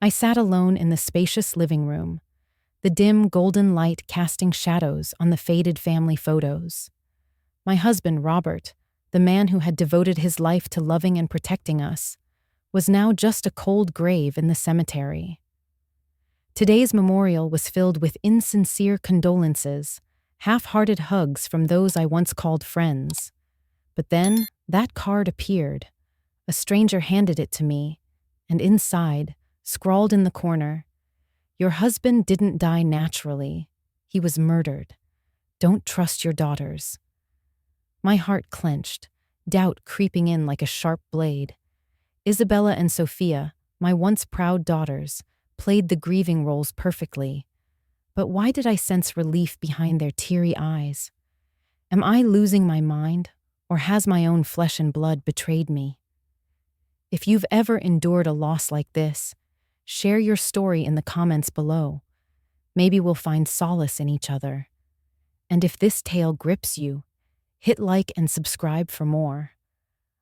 I sat alone in the spacious living room, the dim golden light casting shadows on the faded family photos. My husband, Robert, the man who had devoted his life to loving and protecting us, was now just a cold grave in the cemetery. Today's memorial was filled with insincere condolences, half-hearted hugs from those I once called friends. But then, that card appeared. A stranger handed it to me, and inside, scrawled in the corner, "Your husband didn't die naturally. He was murdered. Don't trust your daughters." My heart clenched, doubt creeping in like a sharp blade. Isabella and Sophia, my once proud daughters, played the grieving roles perfectly. But why did I sense relief behind their teary eyes? Am I losing my mind, or has my own flesh and blood betrayed me? If you've ever endured a loss like this, share your story in the comments below. Maybe we'll find solace in each other. And if this tale grips you, hit like and subscribe for more.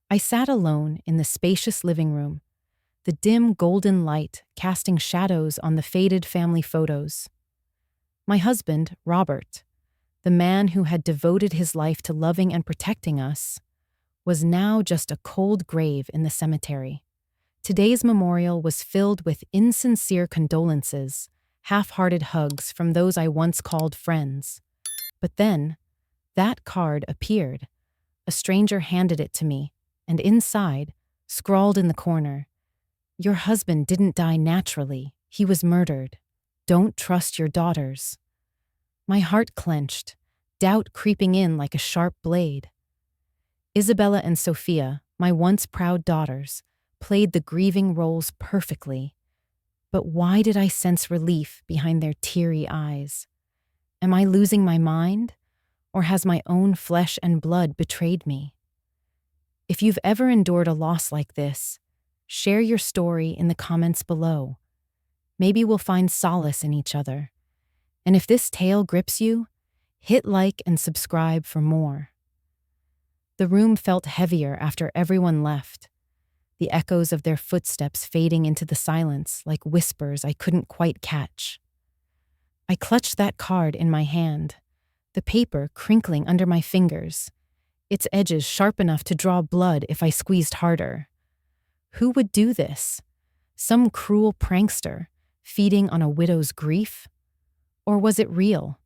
I sat alone in the spacious living room, the dim golden light casting shadows on the faded family photos. My husband, Robert, the man who had devoted his life to loving and protecting us, was now just a cold grave in the cemetery. Today's memorial was filled with insincere condolences, half-hearted hugs from those I once called friends. But then, that card appeared. A stranger handed it to me, and inside, scrawled in the corner, "Your husband didn't die naturally. He was murdered. Don't trust your daughters." My heart clenched, doubt creeping in like a sharp blade. Isabella and Sophia, my once proud daughters, played the grieving roles perfectly. But why did I sense relief behind their teary eyes? Am I losing my mind? Or has my own flesh and blood betrayed me? If you've ever endured a loss like this, share your story in the comments below. Maybe we'll find solace in each other. And if this tale grips you, hit like and subscribe for more. The room felt heavier after everyone left, the echoes of their footsteps fading into the silence like whispers I couldn't quite catch. I clutched that card in my hand, the paper crinkling under my fingers, its edges sharp enough to draw blood if I squeezed harder. Who would do this? Some cruel prankster, feeding on a widow's grief? Or was it real?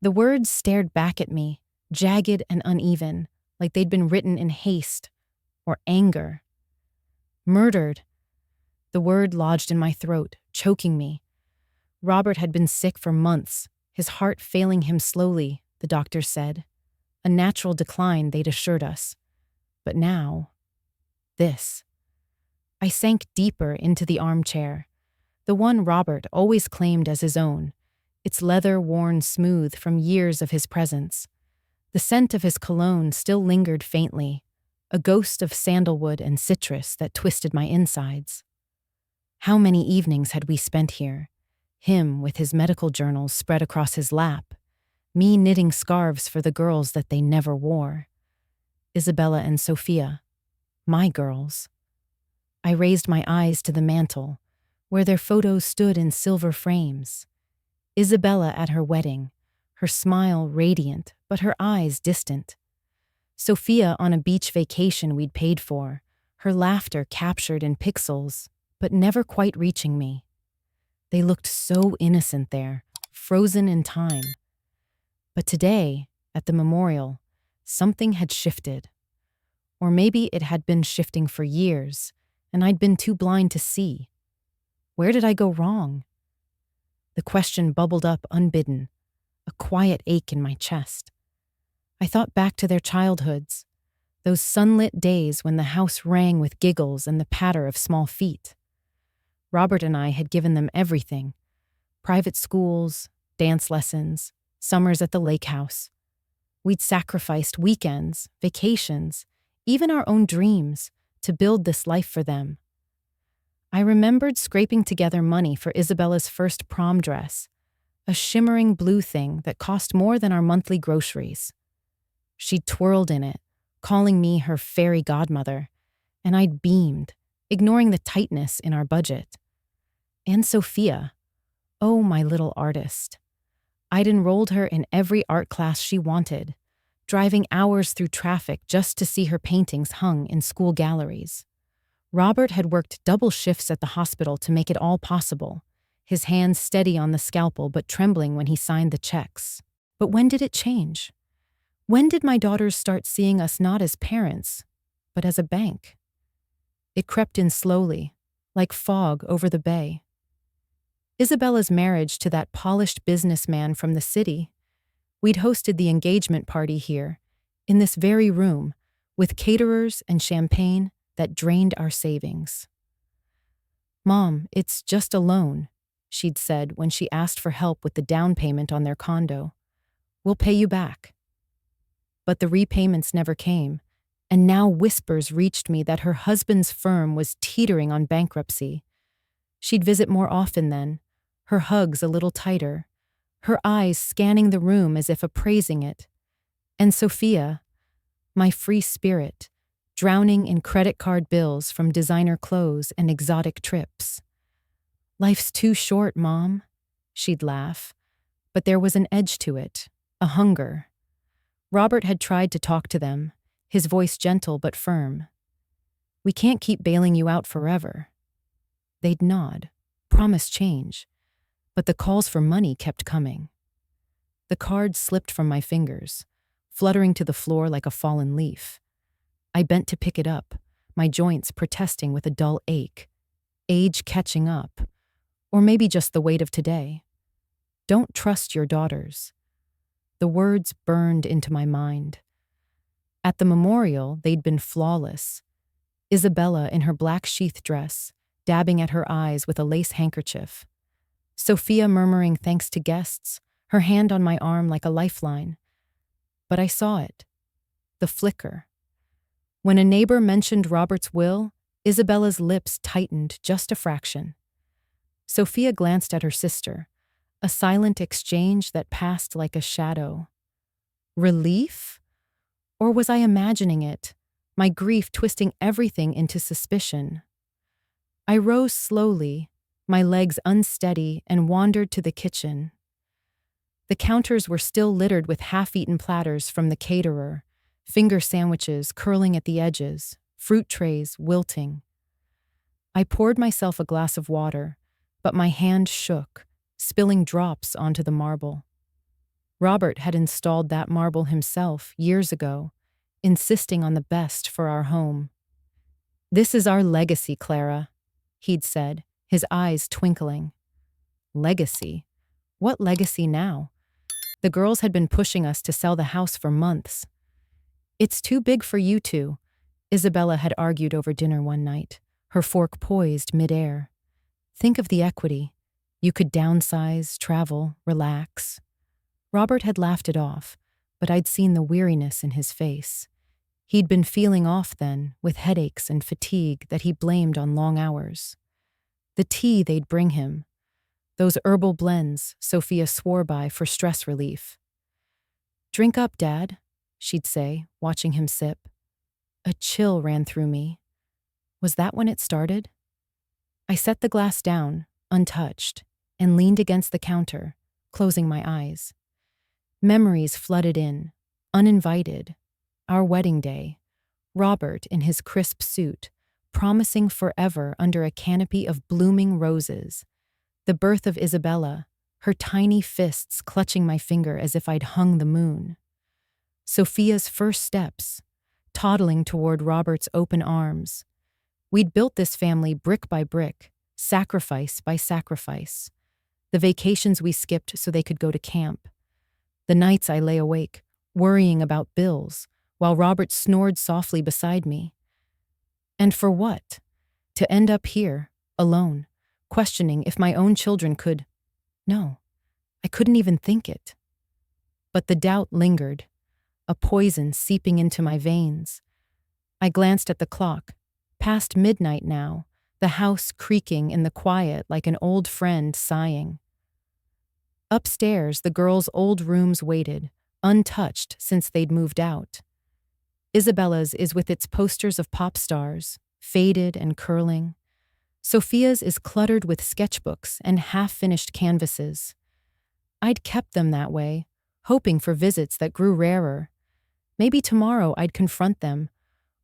The words stared back at me, jagged and uneven, like they'd been written in haste or anger. Murdered. The word lodged in my throat, choking me. Robert had been sick for months, his heart failing him slowly, the doctors said. A natural decline, they'd assured us. But now, this. I sank deeper into the armchair, the one Robert always claimed as his own, its leather worn smooth from years of his presence. The scent of his cologne still lingered faintly, a ghost of sandalwood and citrus that twisted my insides. How many evenings had we spent here? Him with his medical journals spread across his lap, me knitting scarves for the girls that they never wore. Isabella and Sophia, my girls. I raised my eyes to the mantel, where their photos stood in silver frames. Isabella at her wedding, her smile radiant, but her eyes distant. Sophia on a beach vacation we'd paid for, her laughter captured in pixels, but never quite reaching me. They looked so innocent there, frozen in time. But today, at the memorial, something had shifted. Or maybe it had been shifting for years, and I'd been too blind to see. Where did I go wrong? The question bubbled up unbidden, a quiet ache in my chest. I thought back to their childhoods, those sunlit days when the house rang with giggles and the patter of small feet. Robert and I had given them everything: private schools, dance lessons, summers at the lake house. We'd sacrificed weekends, vacations, even our own dreams to build this life for them. I remembered scraping together money for Isabella's first prom dress, a shimmering blue thing that cost more than our monthly groceries. She twirled in it, calling me her fairy godmother, and I'd beamed, ignoring the tightness in our budget. And Sophia. Oh, my little artist. I'd enrolled her in every art class she wanted, driving hours through traffic just to see her paintings hung in school galleries. Robert had worked double shifts at the hospital to make it all possible, his hands steady on the scalpel but trembling when he signed the checks. But when did it change? When did my daughters start seeing us not as parents, but as a bank? It crept in slowly, like fog over the bay. Isabella's marriage to that polished businessman from the city. We'd hosted the engagement party here, in this very room, with caterers and champagne that drained our savings. "Mom, it's just a loan," she'd said when she asked for help with the down payment on their condo. "We'll pay you back." But the repayments never came, and now whispers reached me that her husband's firm was teetering on bankruptcy. She'd visit more often then, her hugs a little tighter, her eyes scanning the room as if appraising it. And Sophia, my free spirit, drowning in credit card bills from designer clothes and exotic trips. "Life's too short, Mom," she'd laugh. But there was an edge to it, a hunger. Robert had tried to talk to them, his voice gentle but firm. "We can't keep bailing you out forever." They'd nod, promise change, but the calls for money kept coming. The card slipped from my fingers, fluttering to the floor like a fallen leaf. I bent to pick it up, my joints protesting with a dull ache. Age catching up, or maybe just the weight of today. "Don't trust your daughters." The words burned into my mind. At the memorial, they'd been flawless. Isabella in her black sheath dress, dabbing at her eyes with a lace handkerchief. Sophia murmuring thanks to guests, her hand on my arm like a lifeline. But I saw it. The flicker. When a neighbor mentioned Robert's will, Isabella's lips tightened just a fraction. Sophia glanced at her sister, a silent exchange that passed like a shadow. Relief? Or was I imagining it, my grief twisting everything into suspicion? I rose slowly, my legs unsteady, and wandered to the kitchen. The counters were still littered with half-eaten platters from the caterer, finger sandwiches curling at the edges, fruit trays wilting. I poured myself a glass of water, but my hand shook, spilling drops onto the marble. Robert had installed that marble himself years ago, insisting on the best for our home. "This is our legacy, Clara," he'd said, his eyes twinkling. Legacy? What legacy now? The girls had been pushing us to sell the house for months. "It's too big for you two," Isabella had argued over dinner one night, her fork poised midair. "Think of the equity. You could downsize, travel, relax." Robert had laughed it off, but I'd seen the weariness in his face. He'd been feeling off then, with headaches and fatigue that he blamed on long hours. The tea they'd bring him, those herbal blends Sophia swore by for stress relief. "Drink up, Dad," she'd say, watching him sip. A chill ran through me. Was that when it started? I set the glass down, untouched, and leaned against the counter, closing my eyes. Memories flooded in, uninvited. Our wedding day, Robert in his crisp suit, promising forever under a canopy of blooming roses. The birth of Isabella, her tiny fists clutching my finger as if I'd hung the moon. Sophia's first steps, toddling toward Robert's open arms. We'd built this family brick by brick, sacrifice by sacrifice. The vacations we skipped so they could go to camp. The nights I lay awake, worrying about bills, while Robert snored softly beside me. And for what? To end up here, alone, questioning if my own children could. No, I couldn't even think it. But the doubt lingered, a poison seeping into my veins. I glanced at the clock, past midnight now, the house creaking in the quiet like an old friend sighing. Upstairs, the girls' old rooms waited, untouched since they'd moved out. Isabella's is with its posters of pop stars, faded and curling. Sophia's is cluttered with sketchbooks and half-finished canvases. I'd kept them that way, hoping for visits that grew rarer. Maybe tomorrow I'd confront them,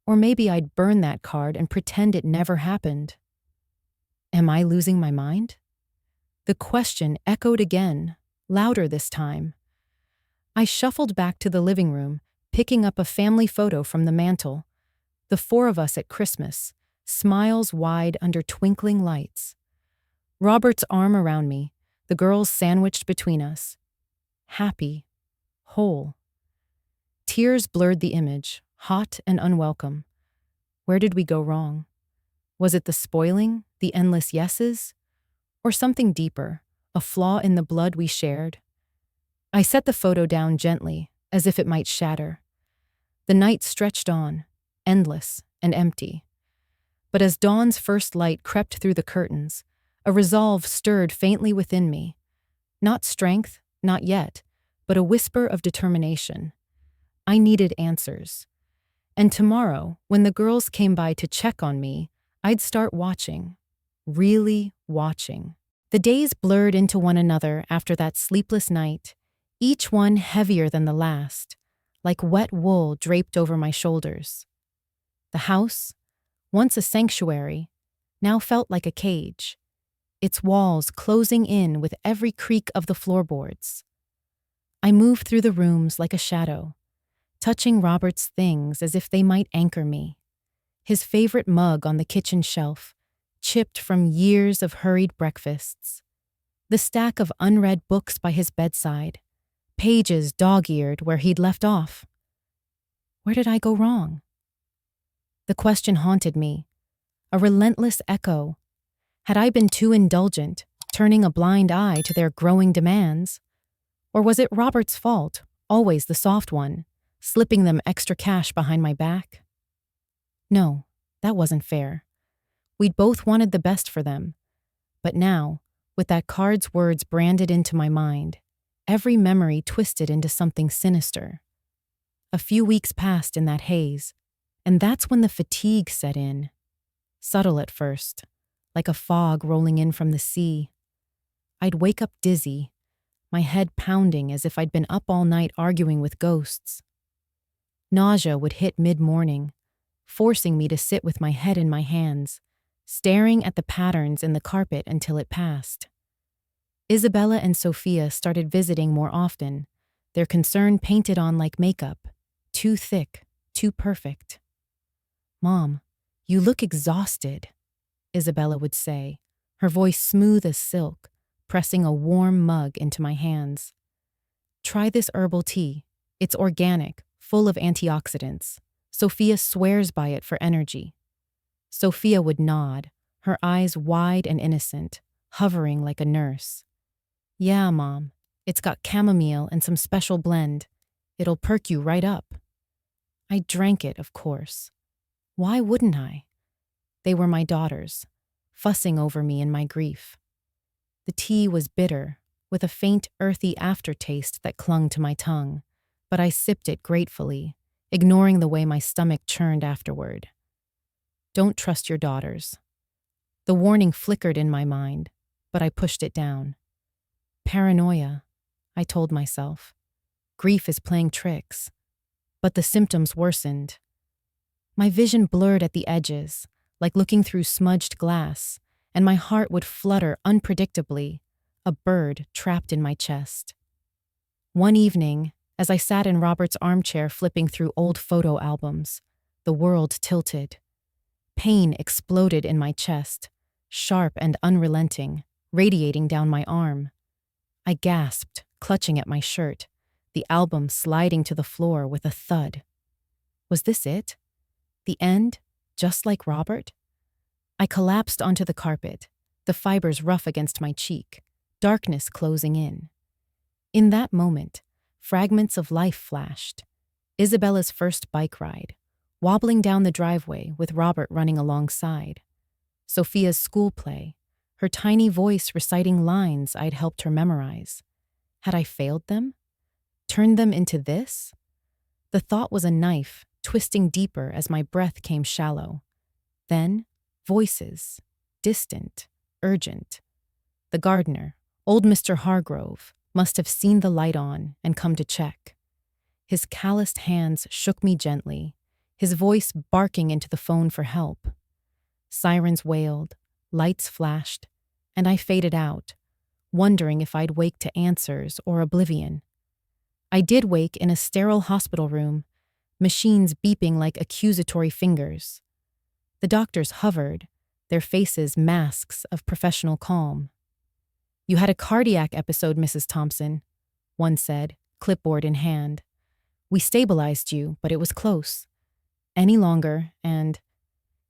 or maybe I'd burn that card and pretend it never happened. Am I losing my mind? The question echoed again, louder this time. I shuffled back to the living room, picking up a family photo from the mantel. The four of us at Christmas, smiles wide under twinkling lights. Robert's arm around me, the girls sandwiched between us. Happy, whole. Tears blurred the image, hot and unwelcome. Where did we go wrong? Was it the spoiling, the endless yeses? Or something deeper, a flaw in the blood we shared? I set the photo down gently, as if it might shatter. The night stretched on, endless and empty. But as dawn's first light crept through the curtains, a resolve stirred faintly within me. Not strength, not yet, but a whisper of determination. I needed answers. And tomorrow, when the girls came by to check on me, I'd start watching. Really watching. The days blurred into one another after that sleepless night, each one heavier than the last, like wet wool draped over my shoulders. The house, once a sanctuary, now felt like a cage, its walls closing in with every creak of the floorboards. I moved through the rooms like a shadow, touching Robert's things as if they might anchor me. His favorite mug on the kitchen shelf, chipped from years of hurried breakfasts. The stack of unread books by his bedside, pages dog-eared where he'd left off. Where did I go wrong? The question haunted me, a relentless echo. Had I been too indulgent, turning a blind eye to their growing demands? Or was it Robert's fault, always the soft one, slipping them extra cash behind my back? No, that wasn't fair. We'd both wanted the best for them. But now, with that card's words branded into my mind, every memory twisted into something sinister. A few weeks passed in that haze, and that's when the fatigue set in. Subtle at first, like a fog rolling in from the sea. I'd wake up dizzy, my head pounding as if I'd been up all night arguing with ghosts. Nausea would hit mid-morning, forcing me to sit with my head in my hands, staring at the patterns in the carpet until it passed. Isabella and Sophia started visiting more often, their concern painted on like makeup, too thick, too perfect. "Mom, you look exhausted," Isabella would say, her voice smooth as silk, pressing a warm mug into my hands. "Try this herbal tea. It's organic, full of antioxidants. Sophia swears by it for energy." Sophia would nod, her eyes wide and innocent, hovering like a nurse. "Yeah, Mom, it's got chamomile and some special blend. It'll perk you right up." I drank it, of course. Why wouldn't I? They were my daughters, fussing over me in my grief. The tea was bitter, with a faint earthy aftertaste that clung to my tongue, but I sipped it gratefully, ignoring the way my stomach churned afterward. Don't trust your daughters. The warning flickered in my mind, but I pushed it down. Paranoia, I told myself. Grief is playing tricks. But the symptoms worsened. My vision blurred at the edges, like looking through smudged glass, and my heart would flutter unpredictably, a bird trapped in my chest. One evening, as I sat in Robert's armchair flipping through old photo albums, the world tilted. Pain exploded in my chest, sharp and unrelenting, radiating down my arm. I gasped, clutching at my shirt, the album sliding to the floor with a thud. Was this it? The end, just like Robert? I collapsed onto the carpet, the fibers rough against my cheek, darkness closing in. In that moment, fragments of life flashed. Isabella's first bike ride, wobbling down the driveway with Robert running alongside. Sophia's school play, her tiny voice reciting lines I'd helped her memorize. Had I failed them? Turned them into this? The thought was a knife, twisting deeper as my breath came shallow. Then, voices. distant, urgent. The gardener, old Mr. Hargrove, must have seen the light on and come to check. His calloused hands shook me gently, his voice barking into the phone for help. Sirens wailed, lights flashed, and I faded out, wondering if I'd wake to answers or oblivion. I did wake in a sterile hospital room, machines beeping like accusatory fingers. The doctors hovered, their faces masks of professional calm. "You had a cardiac episode, Mrs. Thompson," one said, clipboard in hand. "We stabilized you, but it was close. Any longer, and—"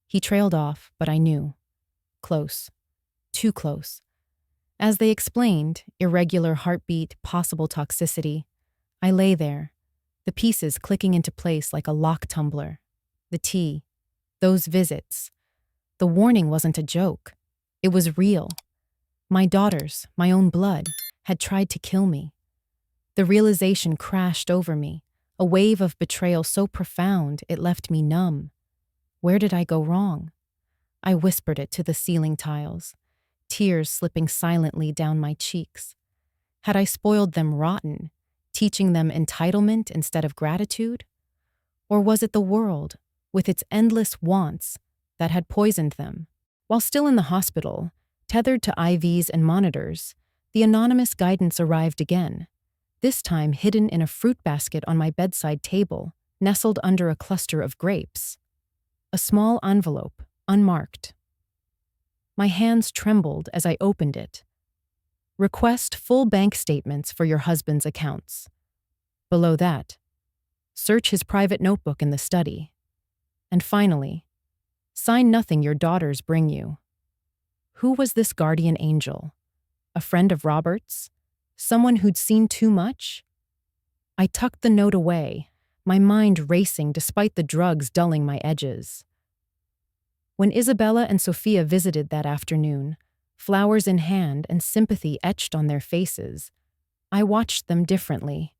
He trailed off, but I knew. Close. Too close. As they explained, irregular heartbeat, possible toxicity, I lay there, the pieces clicking into place like a lock tumbler. The tea, those visits. The warning wasn't a joke. It was real. My daughters, my own blood, had tried to kill me. The realization crashed over me, a wave of betrayal so profound it left me numb. Where did I go wrong? I whispered it to the ceiling tiles, tears slipping silently down my cheeks. Had I spoiled them rotten, teaching them entitlement instead of gratitude? Or was it the world, with its endless wants, that had poisoned them? While still in the hospital, tethered to IVs and monitors, the anonymous guidance arrived again, this time hidden in a fruit basket on my bedside table, nestled under a cluster of grapes. A small envelope, unmarked. My hands trembled as I opened it. "Request full bank statements for your husband's accounts." Below that, "Search his private notebook in the study." And finally, "Sign nothing your daughters bring you." Who was this guardian angel? A friend of Robert's? Someone who'd seen too much? I tucked the note away, my mind racing despite the drugs dulling my edges. When Isabella and Sophia visited that afternoon, flowers in hand and sympathy etched on their faces, I watched them differently.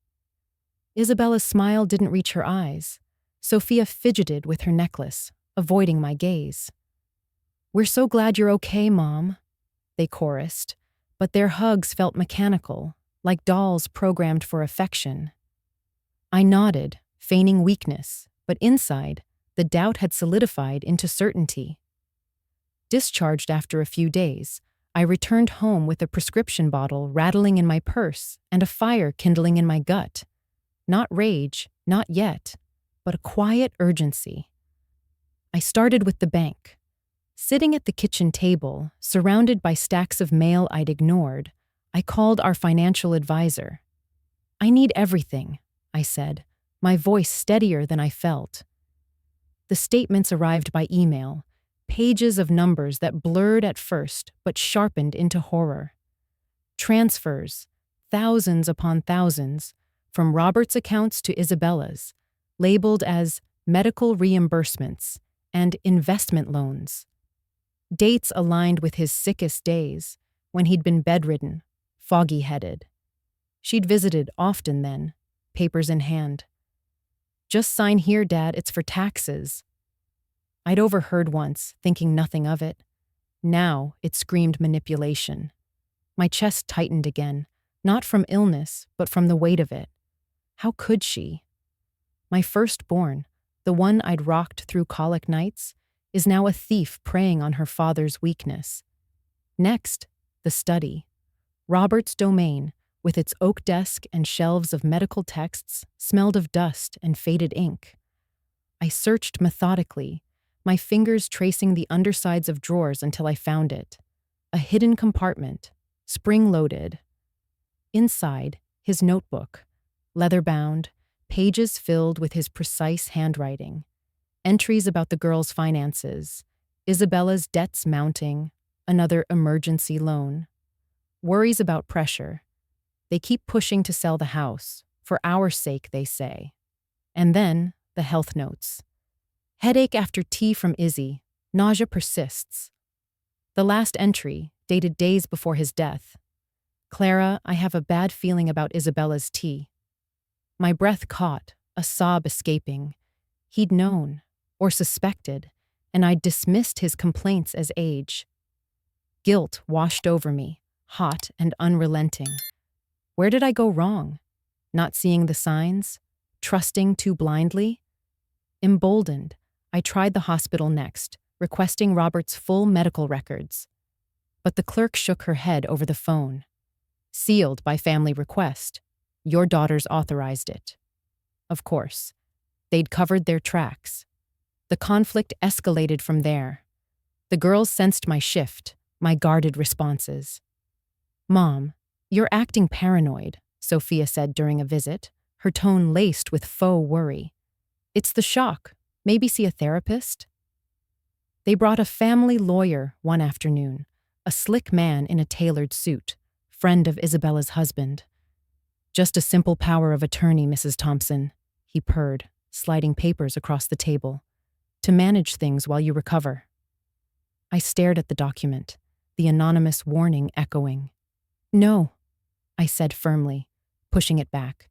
Isabella's smile didn't reach her eyes. Sophia fidgeted with her necklace, avoiding my gaze. "We're so glad you're okay, Mom," they chorused, but their hugs felt mechanical, like dolls programmed for affection. I nodded, feigning weakness, but inside, the doubt had solidified into certainty. Discharged after a few days, I returned home with a prescription bottle rattling in my purse and a fire kindling in my gut. Not rage, not yet, but a quiet urgency. I started with the bank. Sitting at the kitchen table, surrounded by stacks of mail I'd ignored, I called our financial advisor. "I need everything," I said, my voice steadier than I felt. The statements arrived by email, pages of numbers that blurred at first but sharpened into horror. Transfers, thousands upon thousands, from Robert's accounts to Isabella's, labeled as medical reimbursements and investment loans. Dates aligned with his sickest days, when he'd been bedridden, foggy-headed. She'd visited often then, papers in hand. "Just sign here, Dad, it's for taxes." I'd overheard once, thinking nothing of it. Now it screamed manipulation. My chest tightened again, not from illness, but from the weight of it. How could she? My firstborn, the one I'd rocked through colic nights, is now a thief preying on her father's weakness. Next, the study. Robert's domain, with its oak desk and shelves of medical texts, smelled of dust and faded ink. I searched methodically, my fingers tracing the undersides of drawers until I found it. A hidden compartment, spring-loaded. Inside, his notebook, leather-bound, pages filled with his precise handwriting. Entries about the girl's finances, Isabella's debts mounting, another emergency loan. Worries about pressure. They keep pushing to sell the house, for our sake, they say. And then, the health notes. Headache after tea from Izzy, nausea persists. The last entry, dated days before his death. "Clara, I have a bad feeling about Isabella's tea." My breath caught, a sob escaping. He'd known, or suspected, and I'd dismissed his complaints as age. Guilt washed over me, hot and unrelenting. Where did I go wrong? Not seeing the signs? Trusting too blindly? Emboldened, I tried the hospital next, requesting Robert's full medical records. But the clerk shook her head over the phone. Sealed by family request. Your daughters authorized it. Of course. They'd covered their tracks. The conflict escalated from there. The girls sensed my shift, my guarded responses. Mom, you're acting paranoid, Sophia said during a visit, her tone laced with faux worry. It's the shock. Maybe see a therapist? They brought a family lawyer one afternoon, a slick man in a tailored suit, friend of Isabella's husband. Just a simple power of attorney, Mrs. Thompson, he purred, sliding papers across the table. To manage things while you recover. I stared at the document, the anonymous warning echoing. No, I said firmly, pushing it back.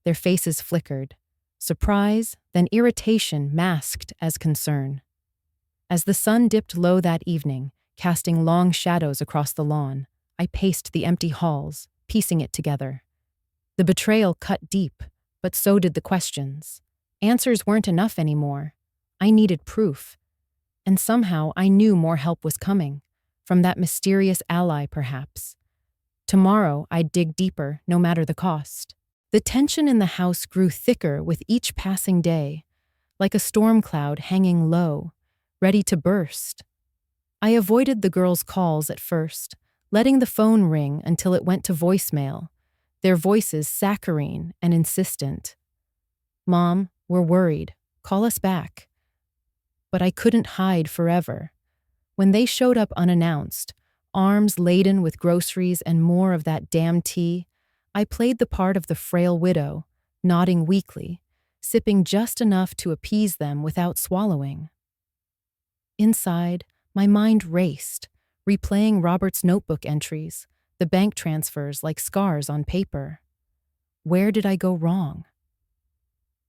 Their faces flickered. Surprise, then irritation masked as concern. As the sun dipped low that evening, casting long shadows across the lawn, I paced the empty halls, piecing it together. The betrayal cut deep, but so did the questions. Answers weren't enough anymore. I needed proof. And somehow I knew more help was coming, from that mysterious ally perhaps. Tomorrow I'd dig deeper, no matter the cost. The tension in the house grew thicker with each passing day, like a storm cloud hanging low, ready to burst. I avoided the girls' calls at first, letting the phone ring until it went to voicemail, their voices saccharine and insistent. Mom, we're worried. Call us back. But I couldn't hide forever. When they showed up unannounced, arms laden with groceries and more of that damn tea, I played the part of the frail widow, nodding weakly, sipping just enough to appease them without swallowing. Inside, my mind raced, replaying Robert's notebook entries, the bank transfers like scars on paper. Where did I go wrong?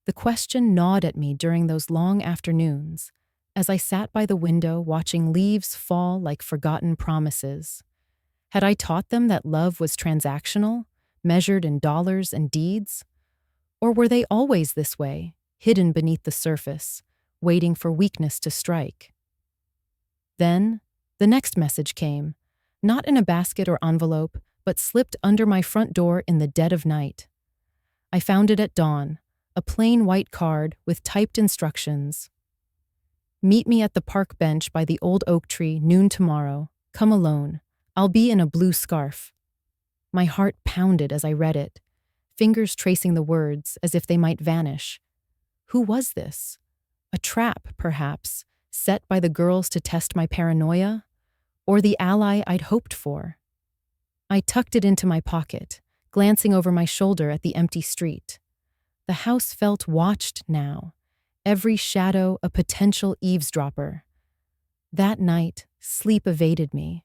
The question gnawed at me during those long afternoons, as I sat by the window watching leaves fall like forgotten promises. Had I taught them that love was transactional, measured in dollars and deeds? Or were they always this way, hidden beneath the surface, waiting for weakness to strike? Then, the next message came, not in a basket or envelope, but slipped under my front door in the dead of night. I found it at dawn, a plain white card with typed instructions. Meet me at the park bench by the old oak tree noon tomorrow. Come alone. I'll be in a blue scarf. My heart pounded as I read it, fingers tracing the words as if they might vanish. Who was this? A trap, perhaps, set by the girls to test my paranoia? Or the ally I'd hoped for? I tucked it into my pocket, glancing over my shoulder at the empty street. The house felt watched now, every shadow a potential eavesdropper. That night, sleep evaded me.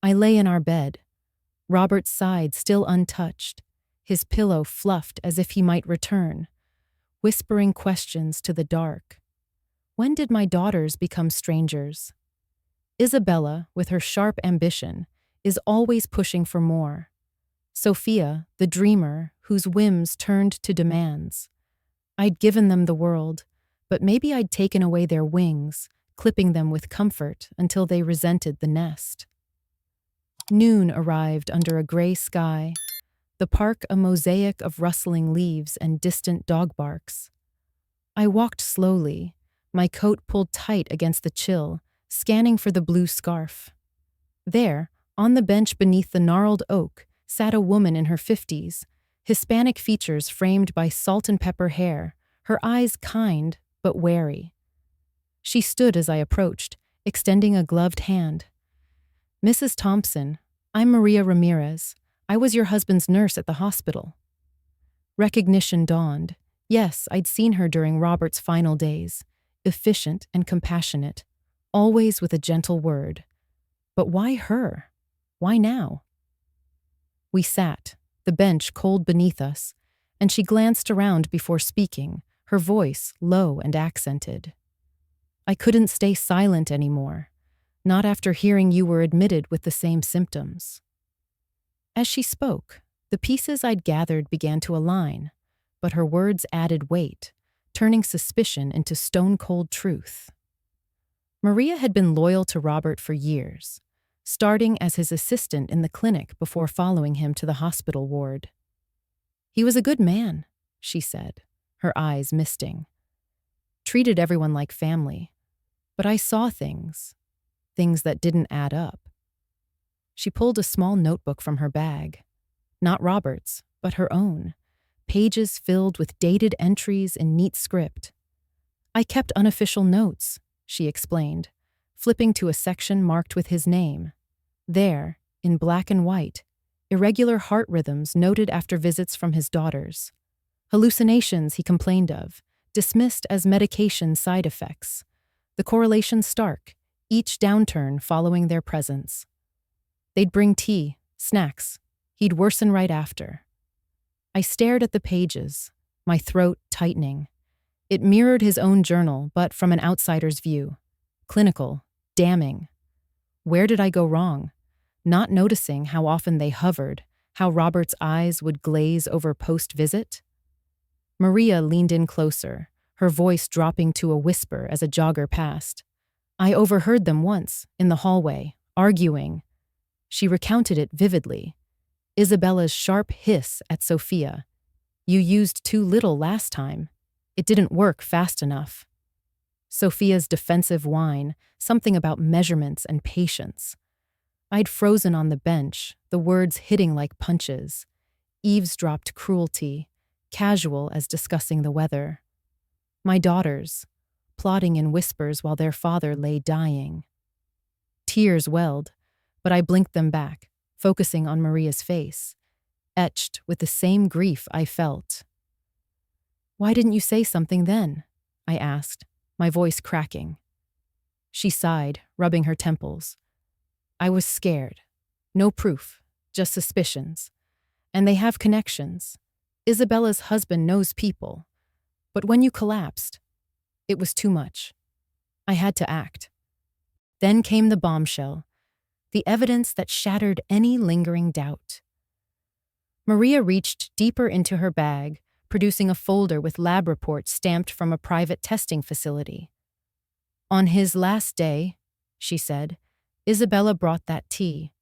I lay in our bed, Robert's side still untouched, his pillow fluffed as if he might return, whispering questions to the dark. When did my daughters become strangers? Isabella, with her sharp ambition, is always pushing for more. Sophia, the dreamer, whose whims turned to demands. I'd given them the world, but maybe I'd taken away their wings, clipping them with comfort until they resented the nest. Noon arrived under a gray sky, the park a mosaic of rustling leaves and distant dog barks. I walked slowly, my coat pulled tight against the chill, scanning for the blue scarf. There, on the bench beneath the gnarled oak, sat a woman in her 50s, Hispanic features framed by salt and pepper hair, her eyes kind but wary. She stood as I approached, extending a gloved hand. Mrs. Thompson, I'm Maria Ramirez. I was your husband's nurse at the hospital. Recognition dawned. Yes, I'd seen her during Robert's final days, efficient and compassionate, always with a gentle word. But why her? Why now? We sat, the bench cold beneath us, and she glanced around before speaking, her voice low and accented. I couldn't stay silent anymore. Not after hearing you were admitted with the same symptoms. As she spoke, the pieces I'd gathered began to align, but her words added weight, turning suspicion into stone-cold truth. Maria had been loyal to Robert for years, starting as his assistant in the clinic before following him to the hospital ward. He was a good man, she said, her eyes misting. Treated everyone like family, but I saw things that didn't add up. She pulled a small notebook from her bag, not Robert's, but her own, pages filled with dated entries in neat script. I kept unofficial notes, she explained, flipping to a section marked with his name. There, in black and white, irregular heart rhythms noted after visits from his daughters. Hallucinations he complained of, dismissed as medication side effects. The correlation stark, each downturn following their presence. They'd bring tea, snacks. He'd worsen right after. I stared at the pages, my throat tightening. It mirrored his own journal, but from an outsider's view. Clinical, damning. Where did I go wrong? Not noticing how often they hovered, how Robert's eyes would glaze over post-visit? Maria leaned in closer, her voice dropping to a whisper as a jogger passed. I overheard them once, in the hallway, arguing. She recounted it vividly. Isabella's sharp hiss at Sophia. You used too little last time. It didn't work fast enough. Sophia's defensive whine, something about measurements and patience. I'd frozen on the bench, the words hitting like punches. Eavesdropped cruelty, casual as discussing the weather. My daughters, plotting in whispers while their father lay dying. Tears welled, but I blinked them back, focusing on Maria's face, etched with the same grief I felt. Why didn't you say something then? I asked, my voice cracking. She sighed, rubbing her temples. I was scared. No proof, just suspicions. And they have connections. Isabella's husband knows people. But when you collapsed, it was too much. I had to act. Then came the bombshell, the evidence that shattered any lingering doubt. Maria reached deeper into her bag, producing a folder with lab reports stamped from a private testing facility. On his last day, she said, Isabella brought that tea.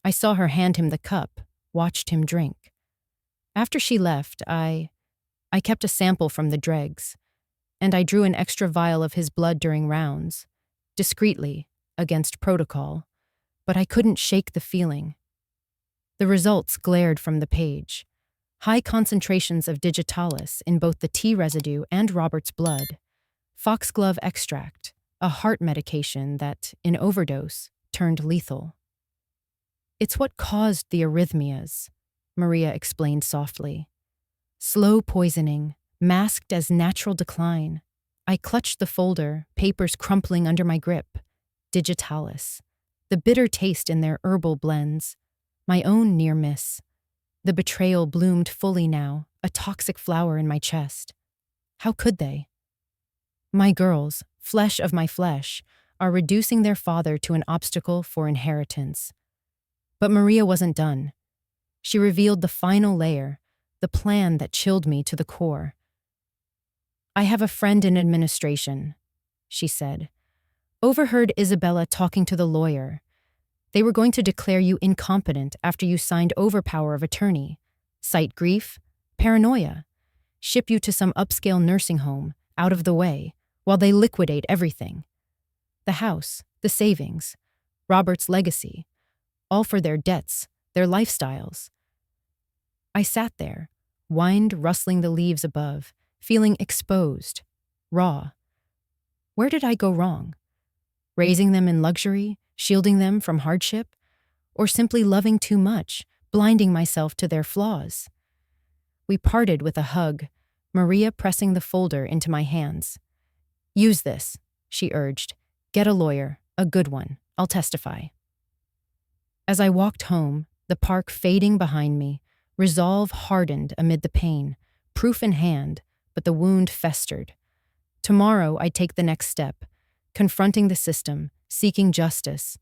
I saw her hand him the cup, watched him drink. After she left, I kept a sample from the dregs, and I drew an extra vial of his blood during rounds, discreetly, against protocol, but I couldn't shake the feeling. The results glared from the page. High concentrations of digitalis in both the tea residue and Robert's blood. Foxglove extract, a heart medication that, in overdose, turned lethal. It's what caused the arrhythmias, Maria explained softly. Slow poisoning, masked as natural decline. I clutched the folder, papers crumpling under my grip. Digitalis. The bitter taste in their herbal blends. My own near miss. The betrayal bloomed fully now, a toxic flower in my chest. How could they? My girls, flesh of my flesh, are reducing their father to an obstacle for inheritance. But Maria wasn't done. She revealed the final layer, the plan that chilled me to the core. I have a friend in administration, she said. Overheard Isabella talking to the lawyer. They were going to declare you incompetent after you signed overpower of attorney, cite grief, paranoia, ship you to some upscale nursing home, out of the way, while they liquidate everything. The house, the savings, Robert's legacy, all for their debts, their lifestyles. I sat there, wind rustling the leaves above, feeling exposed, raw. Where did I go wrong? Raising them in luxury, shielding them from hardship, or simply loving too much, blinding myself to their flaws? We parted with a hug, Maria pressing the folder into my hands. Use this, she urged. Get a lawyer, a good one. I'll testify. As I walked home, the park fading behind me, resolve hardened amid the pain, proof in hand, but the wound festered. Tomorrow I'd take the next step, confronting the system, seeking justice.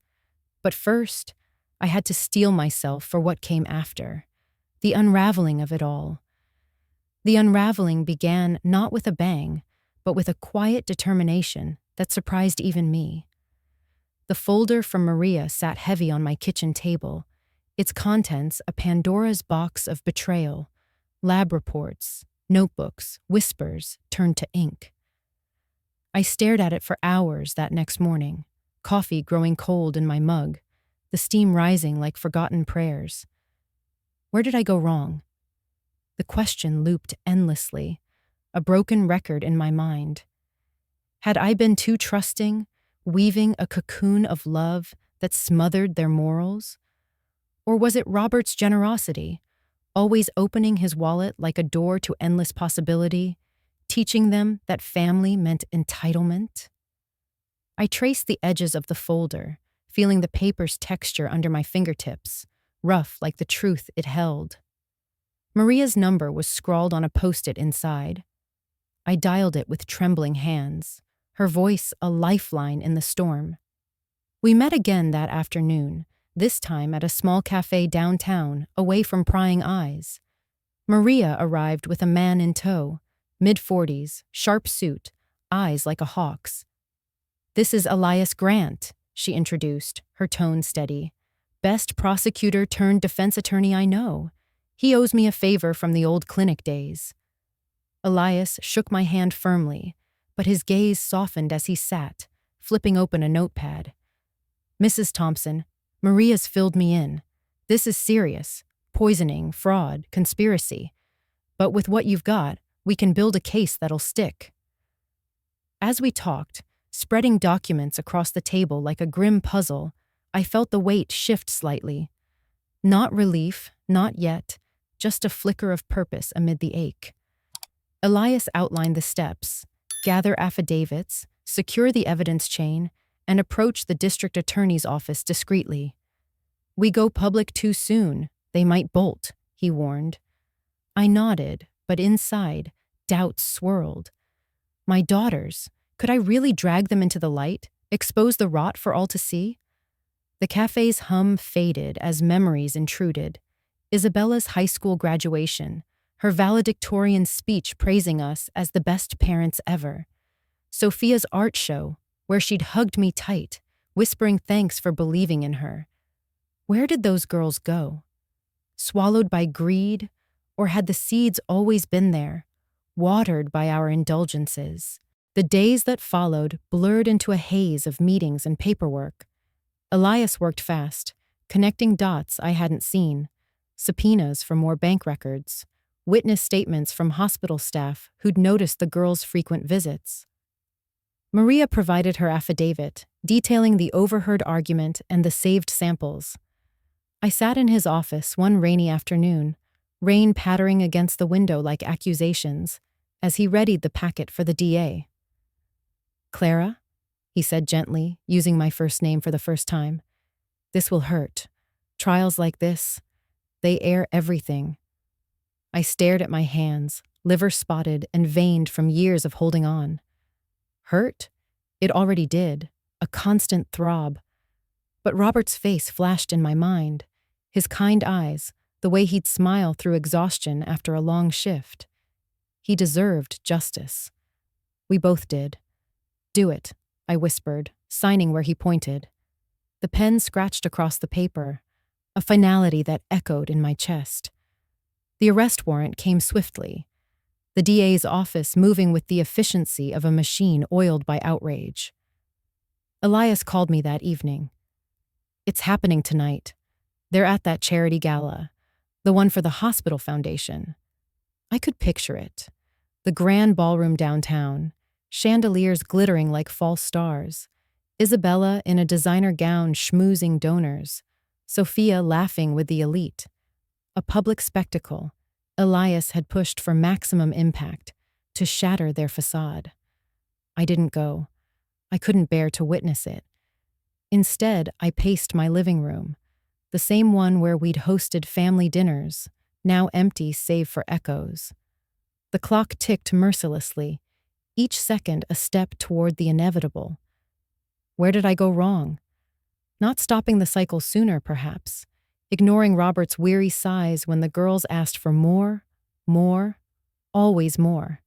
But first, I had to steel myself for what came after. The unraveling of it all. The unraveling began not with a bang, but with a quiet determination that surprised even me. The folder from Maria sat heavy on my kitchen table, its contents a Pandora's box of betrayal, lab reports, notebooks, whispers turned to ink. I stared at it for hours that next morning, coffee growing cold in my mug, the steam rising like forgotten prayers. Where did I go wrong? The question looped endlessly, a broken record in my mind. Had I been too trusting, weaving a cocoon of love that smothered their morals? Or was it Robert's generosity, always opening his wallet like a door to endless possibility, teaching them that family meant entitlement? I traced the edges of the folder, feeling the paper's texture under my fingertips, rough like the truth it held. Maria's number was scrawled on a post-it inside. I dialed it with trembling hands, her voice a lifeline in the storm. We met again that afternoon, this time at a small cafe downtown, away from prying eyes. Maria arrived with a man in tow, mid-40s, sharp suit, eyes like a hawk's. "This is Elias Grant," she introduced, her tone steady. "Best prosecutor turned defense attorney I know. He owes me a favor from the old clinic days." Elias shook my hand firmly, but his gaze softened as he sat, flipping open a notepad. "Mrs. Thompson, Maria's filled me in. This is serious. Poisoning, fraud, conspiracy. But with what you've got, we can build a case that'll stick." As we talked, spreading documents across the table like a grim puzzle, I felt the weight shift slightly. Not relief, not yet, just a flicker of purpose amid the ache. Elias outlined the steps: gather affidavits, secure the evidence chain, and approach the district attorney's office discreetly. "We go public too soon, they might bolt," he warned. I nodded, but inside, doubts swirled. My daughters, could I really drag them into the light, expose the rot for all to see? The cafe's hum faded as memories intruded. Isabella's high school graduation, her valedictorian speech praising us as the best parents ever. Sophia's art show, where she'd hugged me tight, whispering thanks for believing in her. Where did those girls go? Swallowed by greed, or had the seeds always been there, watered by our indulgences? The days that followed blurred into a haze of meetings and paperwork. Elias worked fast, connecting dots I hadn't seen, subpoenas for more bank records, witness statements from hospital staff who'd noticed the girls' frequent visits. Maria provided her affidavit, detailing the overheard argument and the saved samples. I sat in his office one rainy afternoon, rain pattering against the window like accusations, as he readied the packet for the DA. "Clara," he said gently, using my first name for the first time, "this will hurt. Trials like this, they air everything." I stared at my hands, liver spotted and veined from years of holding on. Hurt? It already did, a constant throb. But Robert's face flashed in my mind, his kind eyes, the way he'd smile through exhaustion after a long shift. He deserved justice. We both did. "Do it," I whispered, signing where he pointed. The pen scratched across the paper, a finality that echoed in my chest. The arrest warrant came swiftly, the DA's office moving with the efficiency of a machine oiled by outrage. Elias called me that evening. "It's happening tonight. They're at that charity gala, the one for the hospital foundation." I could picture it. The grand ballroom downtown, chandeliers glittering like false stars, Isabella in a designer gown schmoozing donors, Sophia laughing with the elite. A public spectacle, Elias had pushed for maximum impact, to shatter their facade. I didn't go. I couldn't bear to witness it. Instead, I paced my living room, the same one where we'd hosted family dinners, now empty save for echoes. The clock ticked mercilessly, each second a step toward the inevitable. Where did I go wrong? Not stopping the cycle sooner, perhaps. Ignoring Robert's weary sighs when the girls asked for more, always more.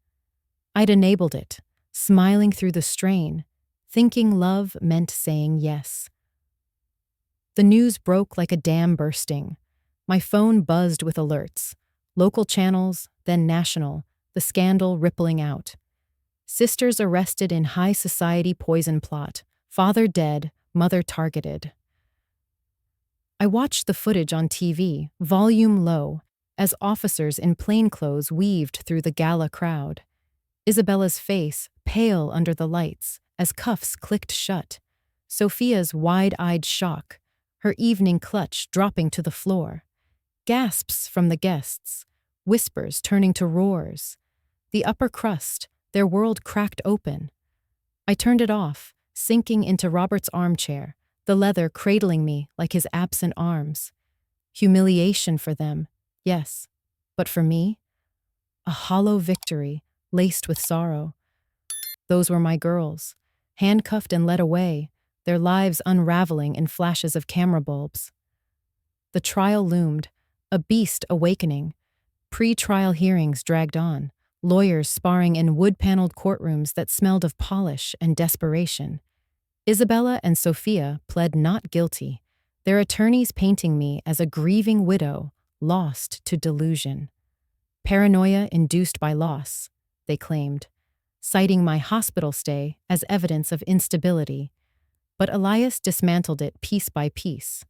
I'd enabled it, smiling through the strain, thinking love meant saying yes. The news broke like a dam bursting. My phone buzzed with alerts. Local channels, then national, the scandal rippling out. Sisters arrested in high society poison plot. Father dead, mother targeted. I watched the footage on TV, volume low, as officers in plainclothes weaved through the gala crowd. Isabella's face, pale under the lights, as cuffs clicked shut. Sophia's wide-eyed shock, her evening clutch dropping to the floor. Gasps from the guests, whispers turning to roars. The upper crust, their world cracked open. I turned it off, sinking into Robert's armchair, the leather cradling me like his absent arms. Humiliation for them, yes, but for me? A hollow victory, laced with sorrow. Those were my girls, handcuffed and led away, their lives unraveling in flashes of camera bulbs. The trial loomed, a beast awakening. Pre-trial hearings dragged on, lawyers sparring in wood-paneled courtrooms that smelled of polish and desperation. Isabella and Sophia pled not guilty, their attorneys painting me as a grieving widow lost to delusion. Paranoia induced by loss, they claimed, citing my hospital stay as evidence of instability. But Elias dismantled it piece by piece.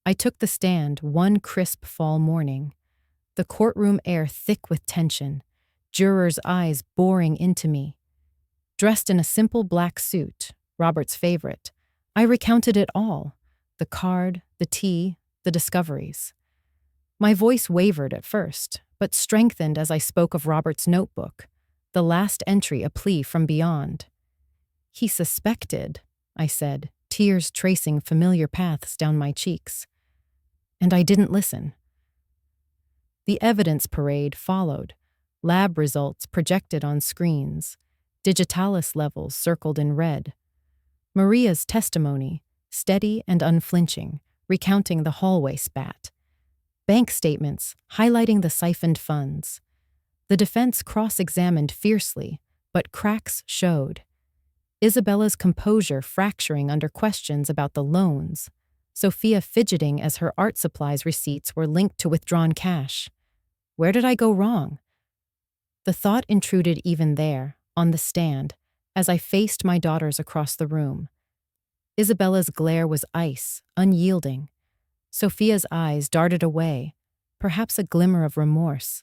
I took the stand one crisp fall morning, the courtroom air thick with tension, jurors' eyes boring into me. Dressed in a simple black suit, Robert's favorite, I recounted it all, the card, the tea, the discoveries. My voice wavered at first, but strengthened as I spoke of Robert's notebook, the last entry a plea from beyond. He suspected, I said, tears tracing familiar paths down my cheeks. And I didn't listen. The evidence parade followed, lab results projected on screens, digitalis levels circled in red. Maria's testimony, steady and unflinching, recounting the hallway spat. Bank statements highlighting the siphoned funds. The defense cross-examined fiercely, but cracks showed. Isabella's composure fracturing under questions about the loans. Sophia fidgeting as her art supplies receipts were linked to withdrawn cash. Where did I go wrong? The thought intruded even there, on the stand, as I faced my daughters across the room. Isabella's glare was ice, unyielding. Sophia's eyes darted away, perhaps a glimmer of remorse.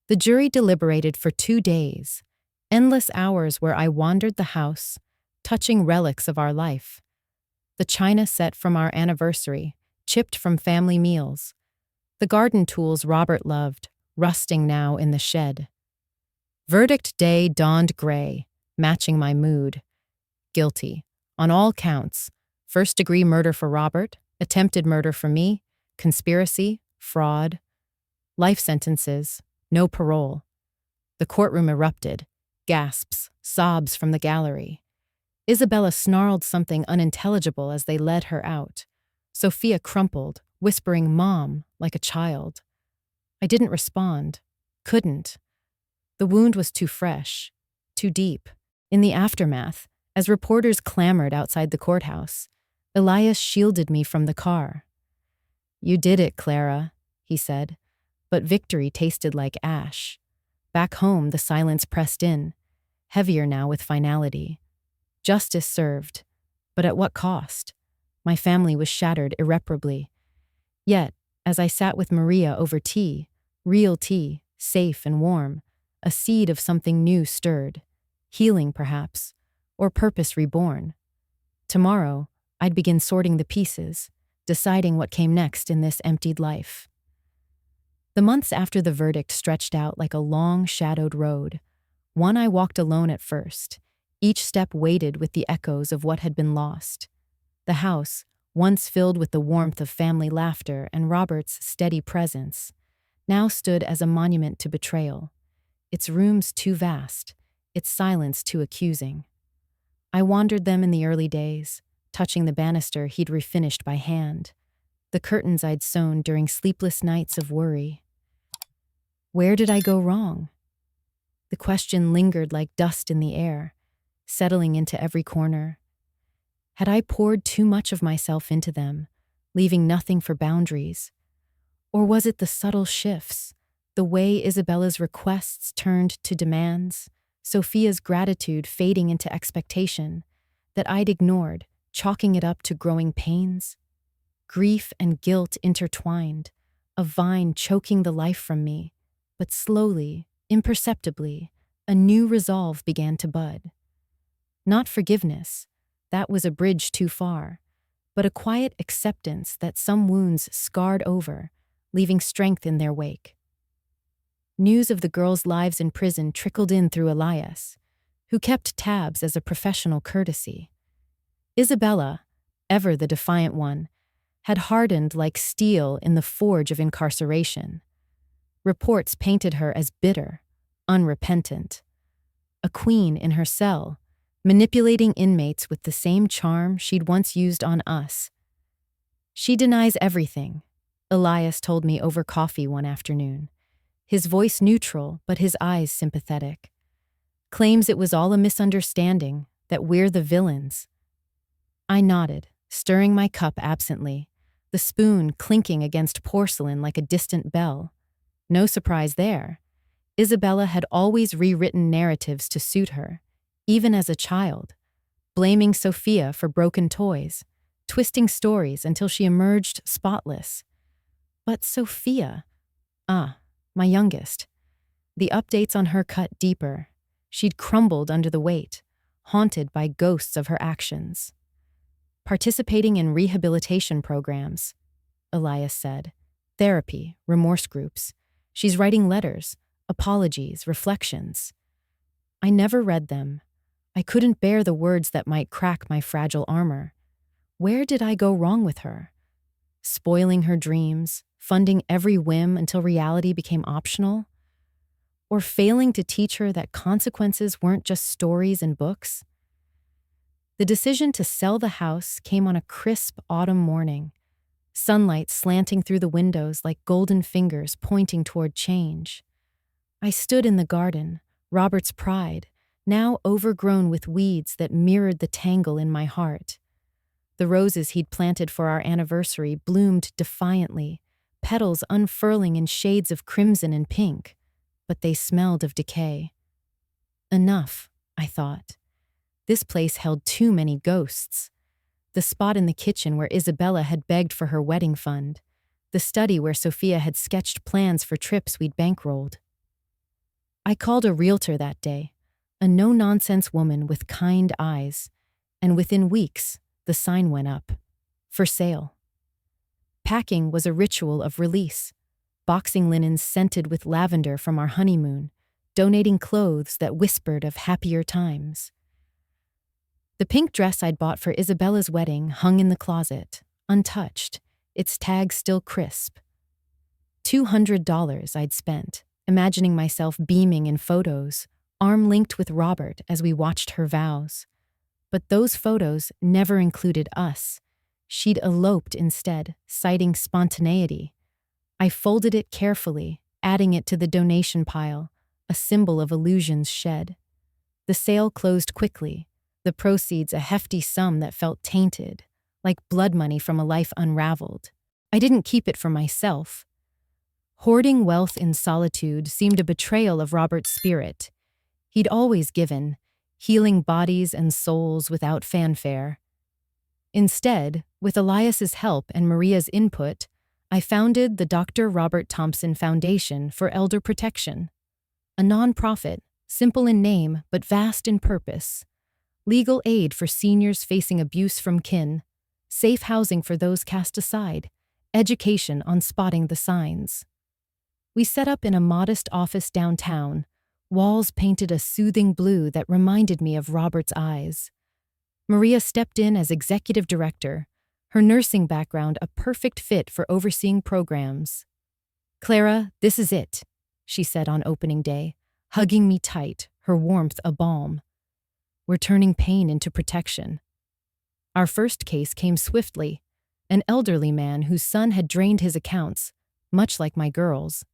The jury deliberated for 2 days, endless hours where I wandered the house, touching relics of our life. The china set from our anniversary, chipped from family meals. The garden tools Robert loved, rusting now in the shed. Verdict day dawned gray, matching my mood. Guilty, on all counts. First-degree murder for Robert, attempted murder for me, conspiracy, fraud. Life sentences, no parole. The courtroom erupted, gasps, sobs from the gallery. Isabella snarled something unintelligible as they led her out. Sophia crumpled, whispering "Mom" like a child. I didn't respond, couldn't. The wound was too fresh, too deep. In the aftermath, as reporters clamored outside the courthouse, Elias shielded me from the car. "You did it, Clara," he said, but victory tasted like ash. Back home, the silence pressed in, heavier now with finality. Justice served, but at what cost? My family was shattered irreparably. Yet, as I sat with Maria over tea, real tea, safe and warm, a seed of something new stirred. Healing, perhaps, or purpose reborn. Tomorrow, I'd begin sorting the pieces, deciding what came next in this emptied life. The months after the verdict stretched out like a long, shadowed road. One I walked alone at first, each step weighted with the echoes of what had been lost. The house, once filled with the warmth of family laughter and Robert's steady presence, now stood as a monument to betrayal. Its rooms too vast, its silence too accusing. I wandered them in the early days, touching the banister he'd refinished by hand, the curtains I'd sewn during sleepless nights of worry. Where did I go wrong? The question lingered like dust in the air, settling into every corner. Had I poured too much of myself into them, leaving nothing for boundaries? Or was it the subtle shifts, the way Isabella's requests turned to demands, Sophia's gratitude fading into expectation, that I'd ignored, chalking it up to growing pains? Grief and guilt intertwined, a vine choking the life from me, but slowly, imperceptibly, a new resolve began to bud. Not forgiveness, that was a bridge too far, but a quiet acceptance that some wounds scarred over, leaving strength in their wake. News of the girls' lives in prison trickled in through Elias, who kept tabs as a professional courtesy. Isabella, ever the defiant one, had hardened like steel in the forge of incarceration. Reports painted her as bitter, unrepentant, a queen in her cell, manipulating inmates with the same charm she'd once used on us. She denies everything, Elias told me over coffee one afternoon, his voice neutral but his eyes sympathetic. Claims it was all a misunderstanding, that we're the villains. I nodded, stirring my cup absently, the spoon clinking against porcelain like a distant bell. No surprise there. Isabella had always rewritten narratives to suit her, even as a child, blaming Sophia for broken toys, twisting stories until she emerged spotless. But Sophia, my youngest, the updates on her cut deeper. She'd crumbled under the weight, haunted by ghosts of her actions. Participating in rehabilitation programs, Elias said, therapy, remorse groups. She's writing letters, apologies, reflections. I never read them. I couldn't bear the words that might crack my fragile armor. Where did I go wrong with her? Spoiling her dreams, funding every whim until reality became optional? Or failing to teach her that consequences weren't just stories and books? The decision to sell the house came on a crisp autumn morning, sunlight slanting through the windows like golden fingers pointing toward change. I stood in the garden, Robert's pride, now overgrown with weeds that mirrored the tangle in my heart. The roses he'd planted for our anniversary bloomed defiantly, petals unfurling in shades of crimson and pink, but they smelled of decay. Enough, I thought. This place held too many ghosts. The spot in the kitchen where Isabella had begged for her wedding fund, the study where Sophia had sketched plans for trips we'd bankrolled. I called a realtor that day, a no-nonsense woman with kind eyes, and within weeks, the sign went up. For sale. Packing was a ritual of release, boxing linens scented with lavender from our honeymoon, donating clothes that whispered of happier times. The pink dress I'd bought for Isabella's wedding hung in the closet, untouched, its tag still crisp. $200 I'd spent, imagining myself beaming in photos, arm-linked with Robert as we watched her vows. But those photos never included us. She'd eloped instead, citing spontaneity. I folded it carefully, adding it to the donation pile, a symbol of illusions shed. The sale closed quickly, the proceeds a hefty sum that felt tainted, like blood money from a life unraveled. I didn't keep it for myself. Hoarding wealth in solitude seemed a betrayal of Robert's spirit. He'd always given, healing bodies and souls without fanfare. Instead, with Elias's help and Maria's input, I founded the Dr. Robert Thompson Foundation for Elder Protection, a nonprofit, simple in name but vast in purpose. Legal aid for seniors facing abuse from kin, safe housing for those cast aside, education on spotting the signs. We set up in a modest office downtown, walls painted a soothing blue that reminded me of Robert's eyes. Maria stepped in as executive director, her nursing background a perfect fit for overseeing programs. "Clara, this is it," she said on opening day, hugging me tight, her warmth a balm. were turning pain into protection. Our first case came swiftly, an elderly man whose son had drained his accounts, much like my girls.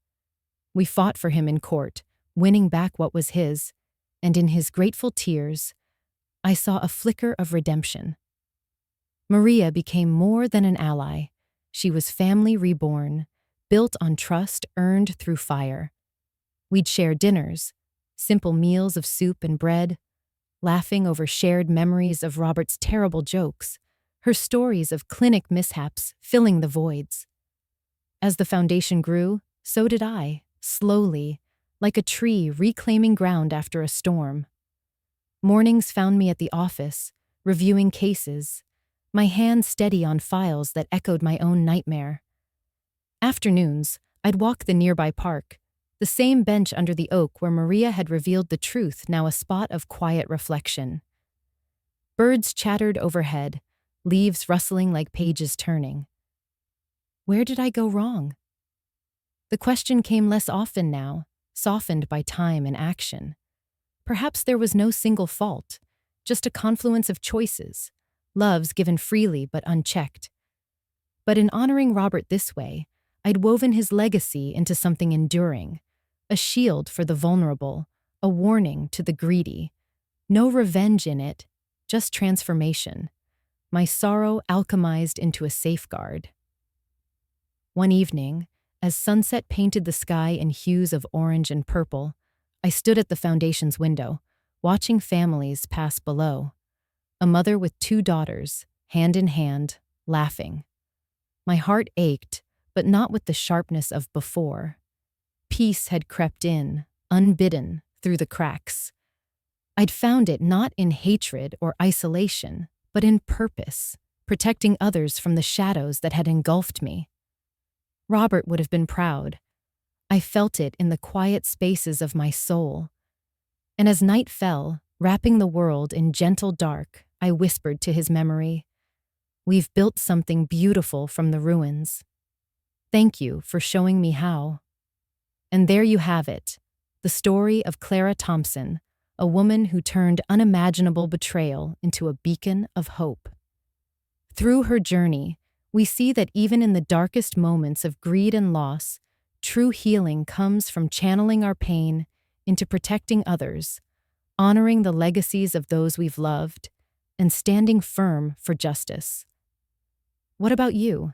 We fought for him in court, winning back what was his, and in his grateful tears, I saw a flicker of redemption. Maria became more than an ally. She was family reborn, built on trust earned through fire. We'd share dinners, simple meals of soup and bread, laughing over shared memories of Robert's terrible jokes, her stories of clinic mishaps filling the voids. As the foundation grew, so did I, slowly, like a tree reclaiming ground after a storm. Mornings found me at the office, reviewing cases, my hand steady on files that echoed my own nightmare. Afternoons, I'd walk the nearby park, the same bench under the oak where Maria had revealed the truth, now a spot of quiet reflection. Birds chattered overhead, leaves rustling like pages turning. Where did I go wrong? The question came less often now, softened by time and action. Perhaps there was no single fault, just a confluence of choices, loves given freely but unchecked. But in honoring Robert this way, I'd woven his legacy into something enduring, a shield for the vulnerable, a warning to the greedy. No revenge in it, just transformation. My sorrow alchemized into a safeguard. One evening, as sunset painted the sky in hues of orange and purple, I stood at the foundation's window, watching families pass below. A mother with 2 daughters, hand in hand, laughing. My heart ached, but not with the sharpness of before. Peace had crept in, unbidden, through the cracks. I'd found it not in hatred or isolation, but in purpose, protecting others from the shadows that had engulfed me. Robert would have been proud. I felt it in the quiet spaces of my soul. And as night fell, wrapping the world in gentle dark, I whispered to his memory, "We've built something beautiful from the ruins. Thank you for showing me how." And there you have it, the story of Clara Thompson, a woman who turned unimaginable betrayal into a beacon of hope. Through her journey, we see that even in the darkest moments of greed and loss, true healing comes from channeling our pain into protecting others, honoring the legacies of those we've loved, and standing firm for justice. What about you?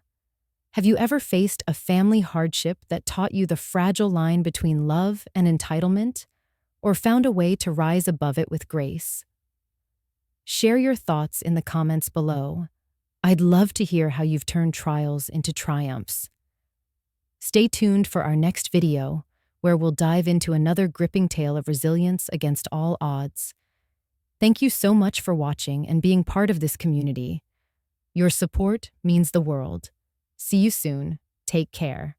Have you ever faced a family hardship that taught you the fragile line between love and entitlement, or found a way to rise above it with grace? Share your thoughts in the comments below. I'd love to hear how you've turned trials into triumphs. Stay tuned for our next video, where we'll dive into another gripping tale of resilience against all odds. Thank you so much for watching and being part of this community. Your support means the world. See you soon. Take care.